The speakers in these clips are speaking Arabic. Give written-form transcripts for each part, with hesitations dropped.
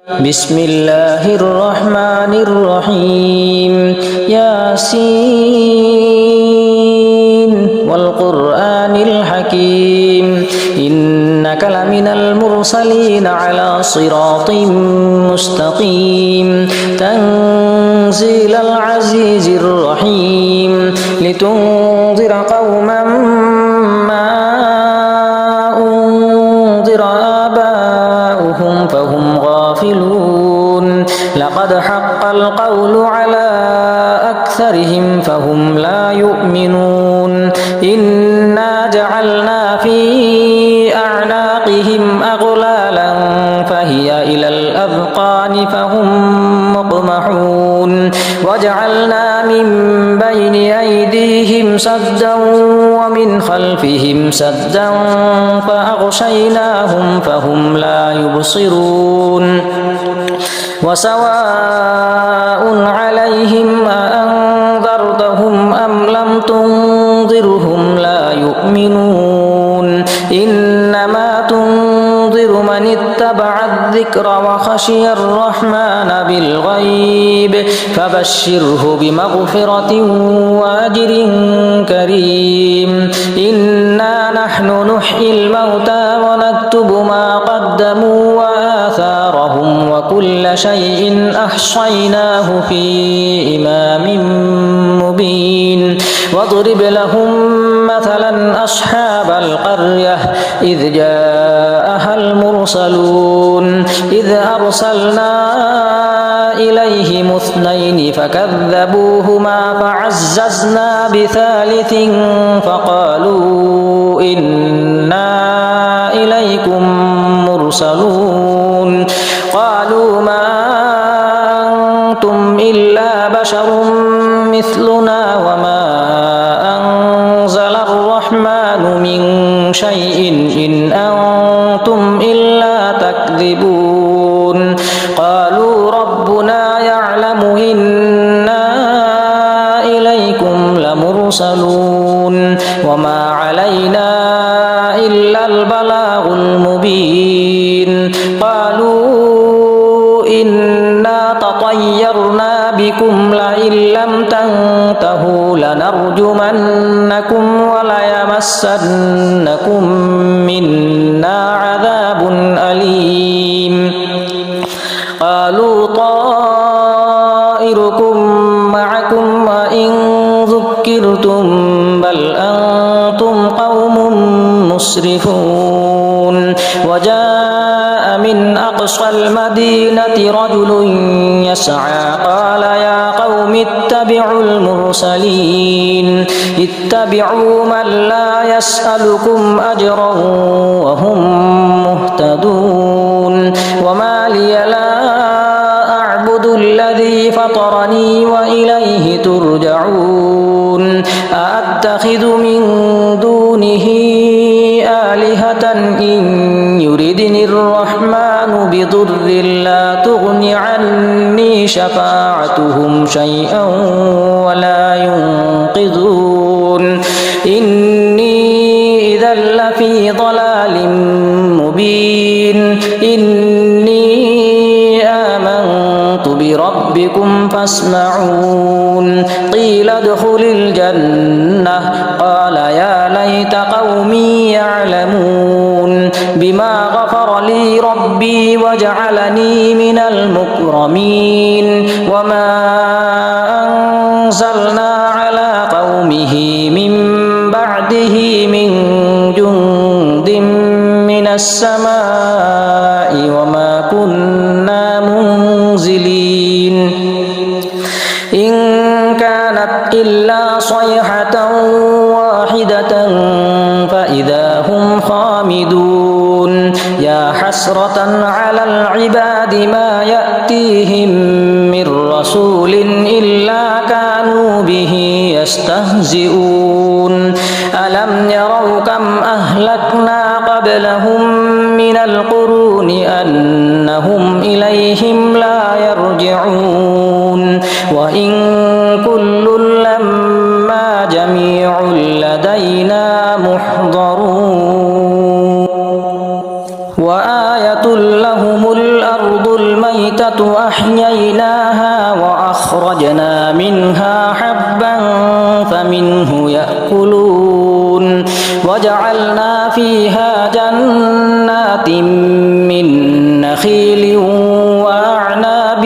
بسم الله الرحمن الرحيم ياسين والقرآن الحكيم إنك لمن المرسلين على صراط مستقيم تنزيل العزيز الرحيم لتنذر قوما ما أنذر آباؤهم فهم غافلون لقد حق القول على أكثرهم فهم لا يؤمنون إنا جعلنا في أعناقهم أغلالا فهي إلى الأذقان فهم مقمحون وجعلنا من بين أيديهم سدا ومن خلفهم سدا فأغشيناهم فهم لا يبصرون وسواء عليهم أأنذرتهم أم لم تنذرهم لا يؤمنون إنما تنذر من اتبع الذكر وخشي الرحمن بالغيب فبشره بمغفرة وأجر كريم إنا نحن نحيي الموتى ونكتب ما قدموا وآثارهم وكل شيء أحصيناه في إمام مبين واضرب لهم مثلا أصحاب القرية إذ جاءها المرسلون إذ أرسلنا إليهم اثنين فكذبوهما فعززنا بثالث فقالوا إنا إليكم مرسلون قالوا ما أنتم إلا بشر مثلنا وما أنزل الرحمن من شيء إن أنتم إلا تكذبون قالوا ربنا يعلم إنا إليكم لمرسلون وما علينا إلا البلاغ المبين قالوا إنا تطيرنا بكم لئن لم تنتهوا لنرجمنكم وليمسنكم منا عذاب أليم قالوا طائركم معكم وإن ذكرتم بل أنتم قوم مسرفون وجاء من أقصى المدينة رجل يسعى قال يا قوم اتبعوا المرسلين اتبعوا من لا يسألكم أجرا وهم مهتدون وما لي لا أعبد الذي فطرني وإليه ترجعون أأتخذ من دونه آلهة إن يردني الرحمن بضر لا تغن عني شفاعتهم شيئا ولا ينقذون إني إذا لفي ضلال مبين إني آمنت بربكم فاسمعون قيل ادخل الجنة قال يا ليت قومي يعلمون بما غفر لي ربي وجعلني من المكرمين وما أنزلنا على قومه من بعده من جند من السماء وما كنا منزلين إن كانت إلا صيحة واحدة فإذا هم خامدون يا حسرة على العباد ما يأتيهم من رسول إلا كانوا به يستهزئون ألم يروا كم أهلكنا قبلهم من القرون أنهم إليهم لا يرجعون وإن كل لما جميع لدينا محضرون وآية لهم الأرض الميتة والميتة أحييناها وأخرجنا منها حبا فمنه يأكلون وجعلنا فيها جنات من نخيل وأعناب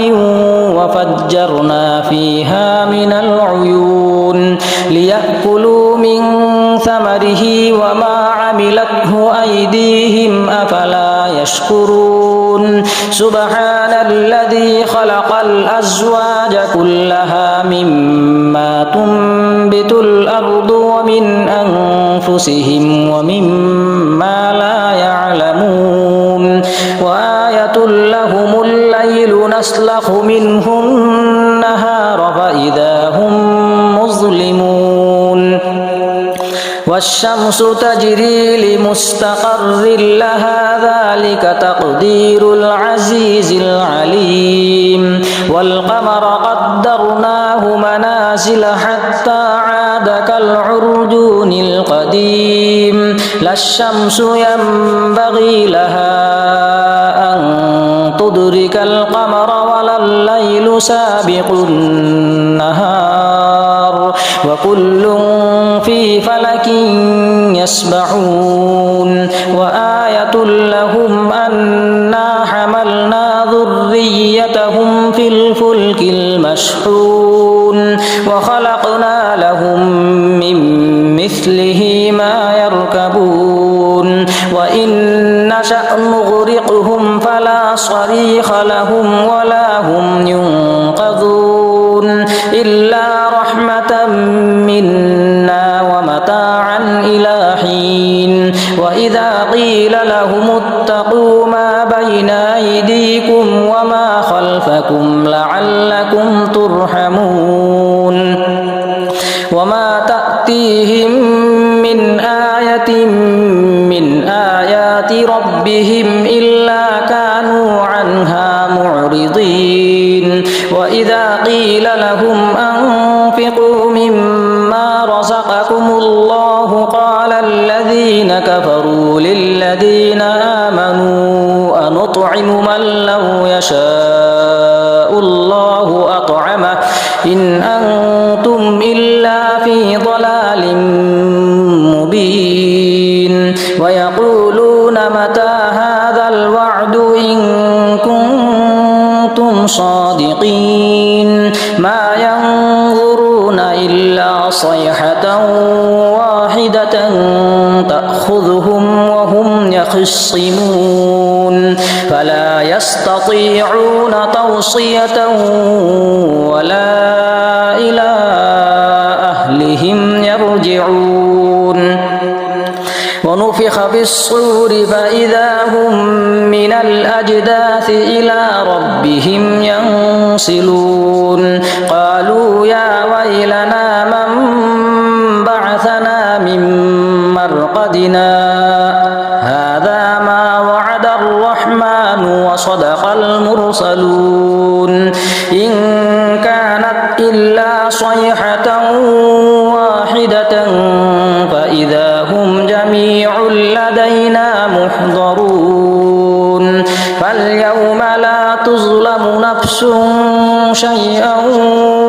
وفجرنا فيها من العيون ليأكلوا من ثمره وما عملته أيديهم أفلا يشكرون سبحان الذي خلق الأزواج كلها مما تنبت الأرض ومن أنفسهم ومما لا يعلمون وآية لهم الليل نسلخ منه النهار فإذا هم مظلمون والشمس تجري لمستقر لها ذلك تقدير العزيز العليم والقمر قدرناه منازل حتى عاد كالعرجون القديم لا الشمس ينبغي لها أن تدرك القمر ولا الليل سابق النهار وكل في فلك يسبحون وآية لهم أنا حملنا ذريتهم في الفلك المشحون وخلقنا لهم من مثله ما يركبون وإن نشأ نغرقهم فلا صريخ لهم ولا هم ينقذون إلا رحمة منا ومتاعا إلى حين وإذا قيل لهم اتقوا ما بين أيديكم وما خلفكم لعلكم ترحمون وما تأتيهم من آية من آيات ربهم إلا كانوا عنها معرضين وإذا قيل لهم أنفقوا مما رزقكم الله قال الذين كفروا للذين آمنوا أنطعم من لو يشاء الله أطعمه إن أنتم إلا في ضلال مبين ويقولون متى هذا الوعد إن كنتم صادقين ما ينظرون إلا صيحة واحدة تأخذهم وهم يخصمون فلا يستطيعون توصية ولا إلى أهلهم يرجعون ونفخ بالصور فإذا هم من الأجداث إلى ربهم ينسلون قالوا يا ويلنا من بعثنا من مرقدنا هذا ما وعد الرحمن وصدق المرسلون إن كانت إلا صيحة واحدة فإذا هم جميع لدينا محضرون فاليوم لا تظلم نفس شيئا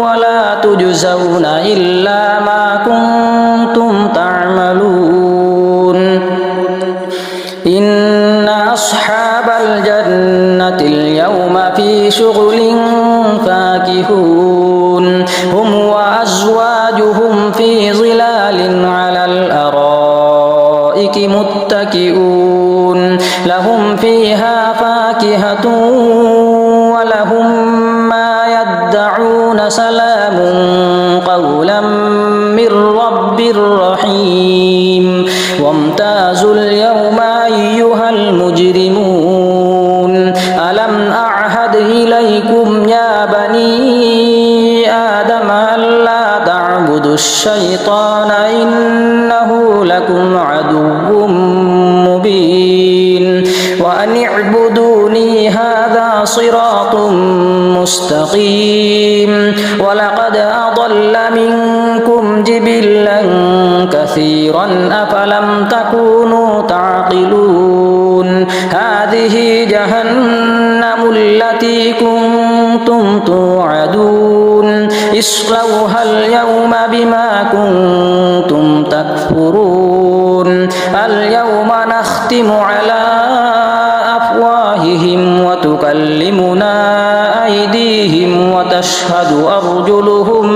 ولا تجزون إلا ما كنتم تعملون إن أصحاب الجنة اليوم في شغل فاكهون هم وأزواجهم في ظلال على الأرائك متكئون لهم فيها فاكهة ولهم ما يدعون سلام قولا من رب رحيم وامتازوا اليوم أيها المجرمون ألم أعهد إليكم يا بني آدم ألا تعبدوا الشيطان إنه لكم عدو مبين وأن اعبدوني هذا صراط مستقيم ولقد أضل منكم جبلا كثيرا أفلم تكونوا تعقلون هذه جهنم التي كنتم توعدون اصلوها اليوم بما كنتم تكفرون اليوم نختم على أفواههم وتكلمنا أيديهم وتشهد أرجلهم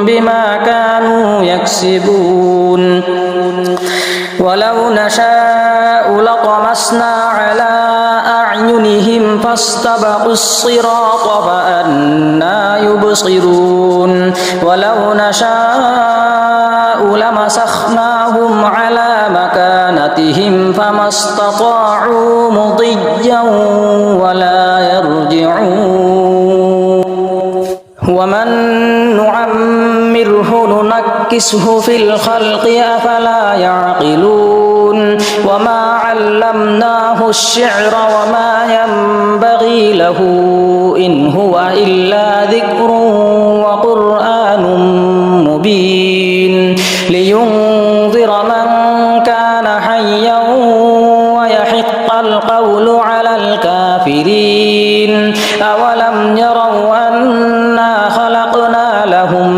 بما كانوا يكسبون ولو نشاء لطمسنا على أعينهم فاستبقوا الصراط فأنى يبصرون ولو نشاء لمسخناهم على مكانتهم فما استطاعوا مضيا ولا يرجعون ومن نعمره ننكسه في الخلق أفلا يعقلون وما علمناه الشعر وما ينبغي له إن هو إلا ذكر وقرآن مبين لينذر من كان حيا ويحق القول على الكافرين أولم يروا أنا خلقنا لهم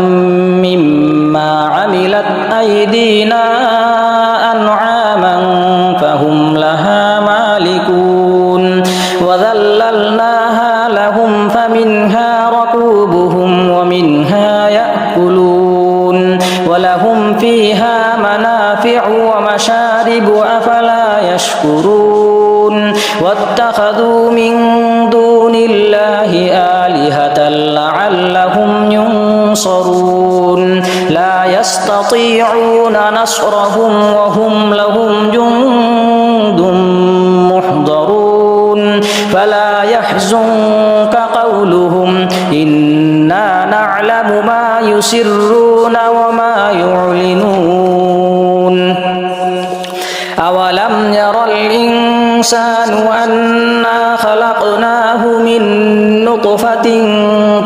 مما عملت أيدينا أنعاما فهم لها مالكون وذللناها لهم فمنها ركوبهم ومنها يأكلون ولهم فيها منافع ومشارب أفلا يشكرون واتخذوا من دون الله آلهة لعلهم ينصرون لا يستطيعون نصرهم وهم لهم جند محضرون فلا يحزنك قولهم إنا نعلم ما يسرون وما يعلنون أولم ير الإنسان أنا خلقناه من نطفة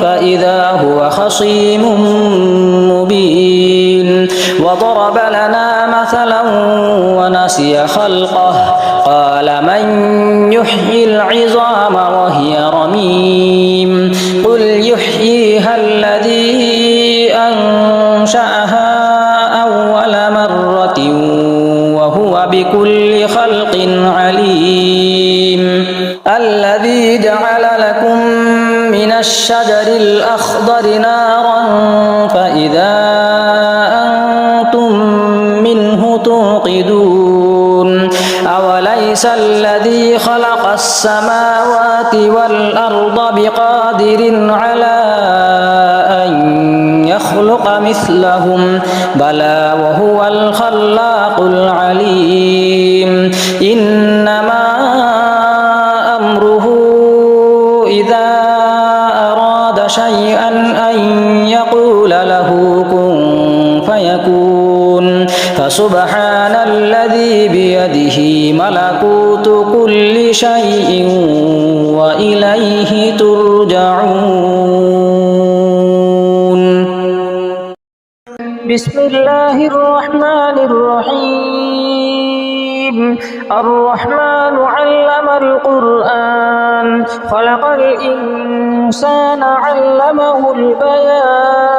فإذا هو خصيم مبين وضرب لنا مثلا ونسي خلقه قال من يحيي العظام وهي رميم قل يحييها الذي أنشأها أول مرة وهو بكل خلق عليم الذي جعل لكم من الشجر الأخضر نارا فإذا أنتم منه توقدون أوليس الذي خلق السماوات والأرض بقادر على أن يخلق مثلهم بلى وهو الخلاق العليم إنما أمره إذا أراد شيئا أن يقول له كن فيكون فسبحان الذي بيده ملكوت كل شيء وإليه ترجعون بسم الله الرحمن الرحيم الرحمن علم القرآن خلق الإنسان علمه البيان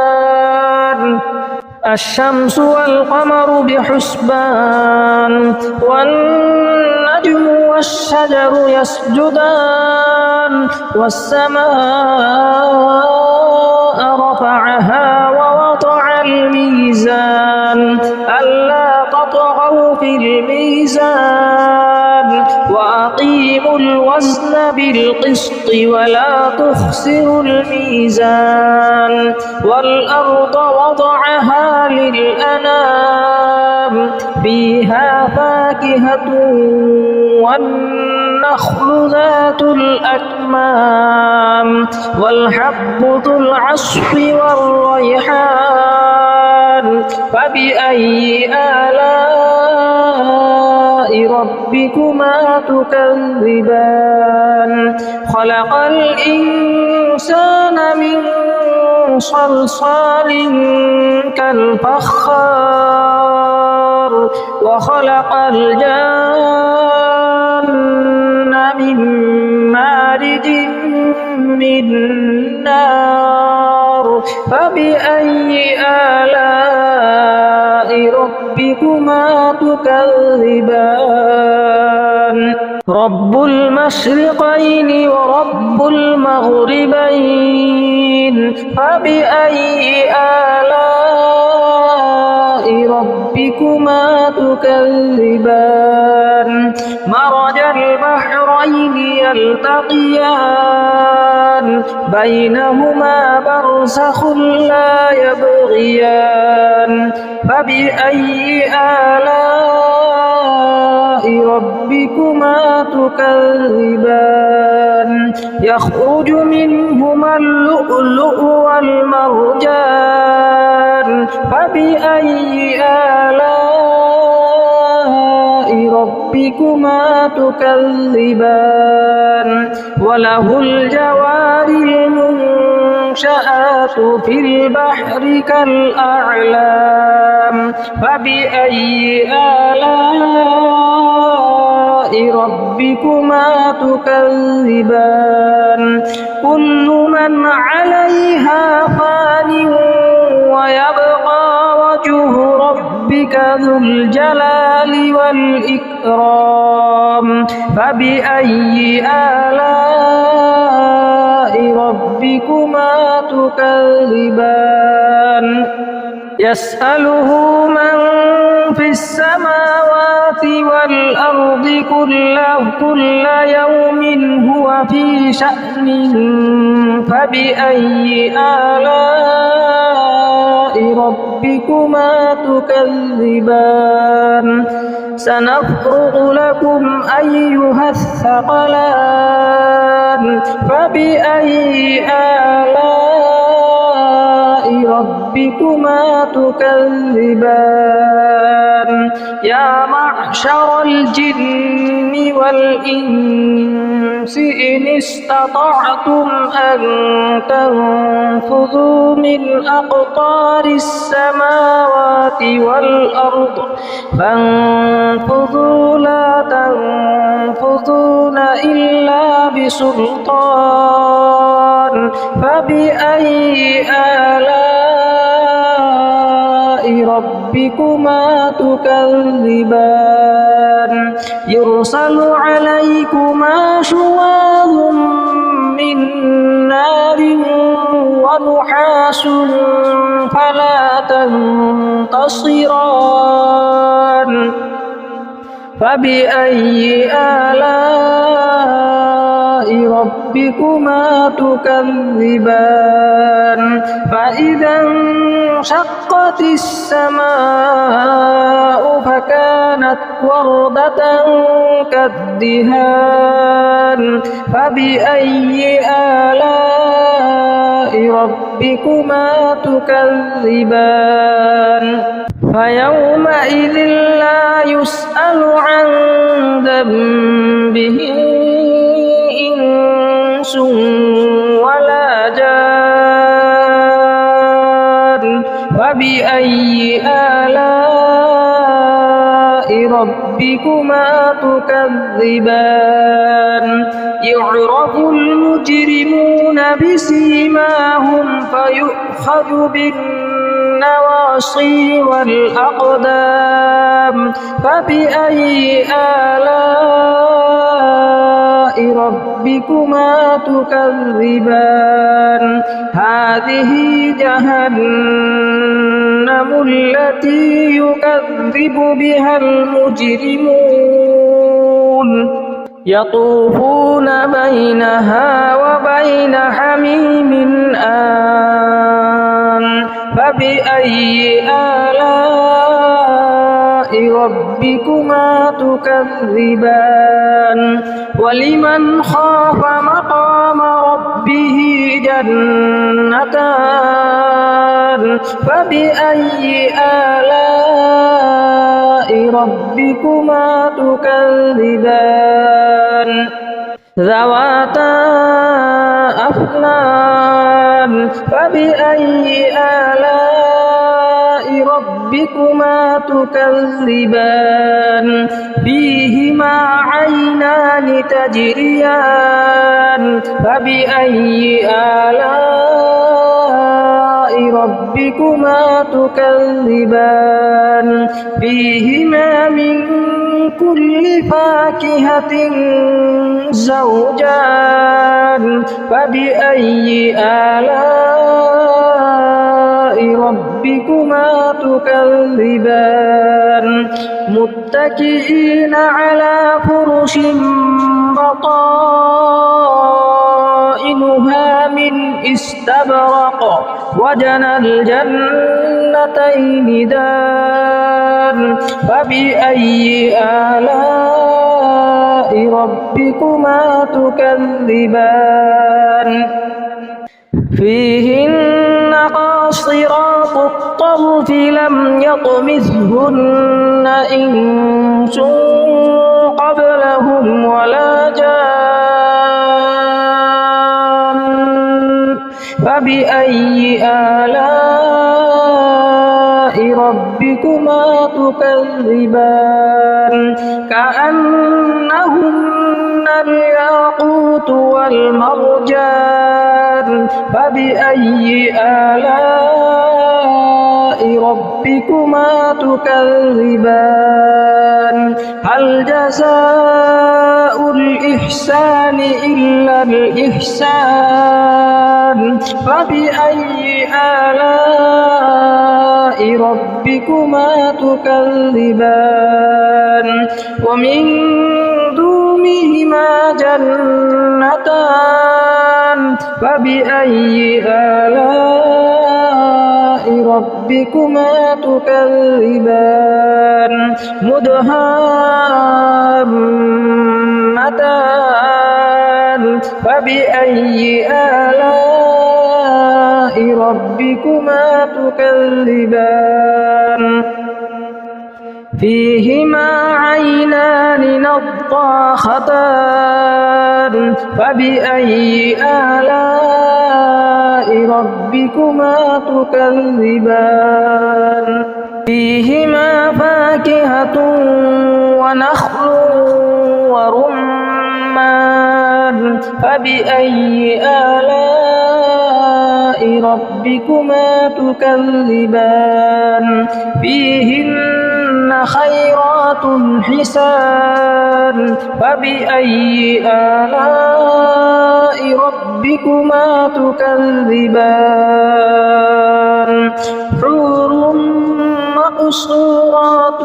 الشمس والقمر بحسبان والنجم والشجر يسجدان والسماء رفعها ووضع الميزان ألا تطغوا في الميزان وأقيموا الوزن بالقسط ولا تخسروا الميزان والأرض وضعها للأنام فيها فاكهة والنخل ذات الأكمام والحب ذو العصف والريحان فبأي آلاء ربكما تكذبان خلق الإنسان من صلصال كالفخار وخلق الجان من مارد من نار فبأي آلاء ربكما تكذبان رب المشرقين ورب المغربين فبأي آلاء ربكما تكذبان مرج البحرين يلتقيان بينهما برزخ لا يبغيان فبأي آلاء ربكما تكذبان يخرج منهما اللؤلؤ والمرجان فبأي آلاء ربكما تكذبان وله الجوار المنشآت في البحر كالأعلام فبأي آلاء ربكما تكذبان كل من عليها فان ويبقى وجه ربك ذو الجلال والإكرام فبأي آلاء ربكما تكذبان يسأله من في السماوات والأرض كل يوم هو في شأن فبأي آلاء ربكما تكذبان سنفرغ لكم أيها الثقلان فبأي آلاء ربكما تكذبان يا معشر الجن والإنس إن استطعتم أن تنفذوا من أقطار السماوات والأرض فانفذوا لا تنفذون إلا بسلطان فبأي آلاء ربكما تكذبان يرسل عليكما شواظ من نار ونحاس فلا تنتصران فبأي آلاء ربكما تكذبان فإذا انشقت السماء فكانت وردة كالدهان فبأي آلاء ربكما تكذبان فيومئذ لا يسأل عن ذنبه إنس ولا جان فبأي آلاء ربكما تكذبان يعرف المجرمون بسيماهم فيؤخذ بالنواصي والأقدام فبأي آلاء ربكما تكذبان هذه جهنم التي يكذب بها المجرمون يطوفون بينها وبين حميم آن فبأي آلاء ربكما تكذبان ولمن خاف مقام ربه جنتان فبأي آلاء ربكما تكذبان ذواتا أفنان فبأي آلاء ربكما تكذبان فيهما عينان تجريان فبأي آلاء ربكما تكذبان فيهما من كل فاكهة زوجان فبأي آلاء ربكما تكذبان متكئين على فرش بطائنها من استبرق وجنى الجنتين دان فبأي آلاء ربكما تكذبان فيهن قاصرات الطرف لم يطمثهن إنس قبلهم ولا جان فبأي آلاء ربكما تكذبان كأنهن الياقوت والمرجان فبأي آلاء ربكما تكذبان هل جزاء الإحسان إلا الإحسان فبأي آلاء ربكما تكذبان ومن دونهما جنتان فبأي آلاء ربكما تكذبان مدهامتان فبأي آلاء ربكما تكذبان فيهما عينان نضاختان فبأي آلاء ربكما تكذبان فيهما فاكهة ونخل ورمان فبأي آلاء ربكما تكذبان فيهن خيرات حسان فبأي آلاء ربكما تكذبان حور مقصورات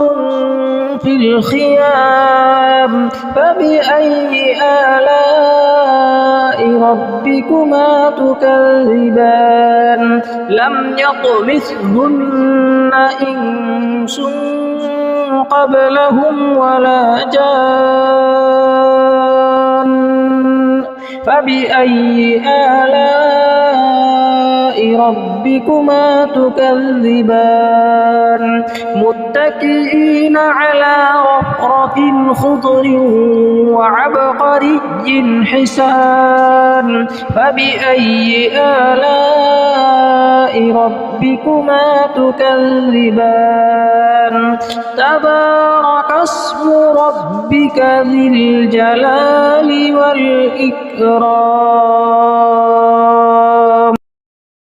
في الخيام فبأي آلاء ربكما تكذبان لم يطمثهن إنس قبلهم ولا جان فبأي آلاء ربكما تكذبان متكئين على رفرف خضر وعبقري حسان فبأي آلاء ربكما تكذبان تبارك اسم ربك ذي الجلال والإكرام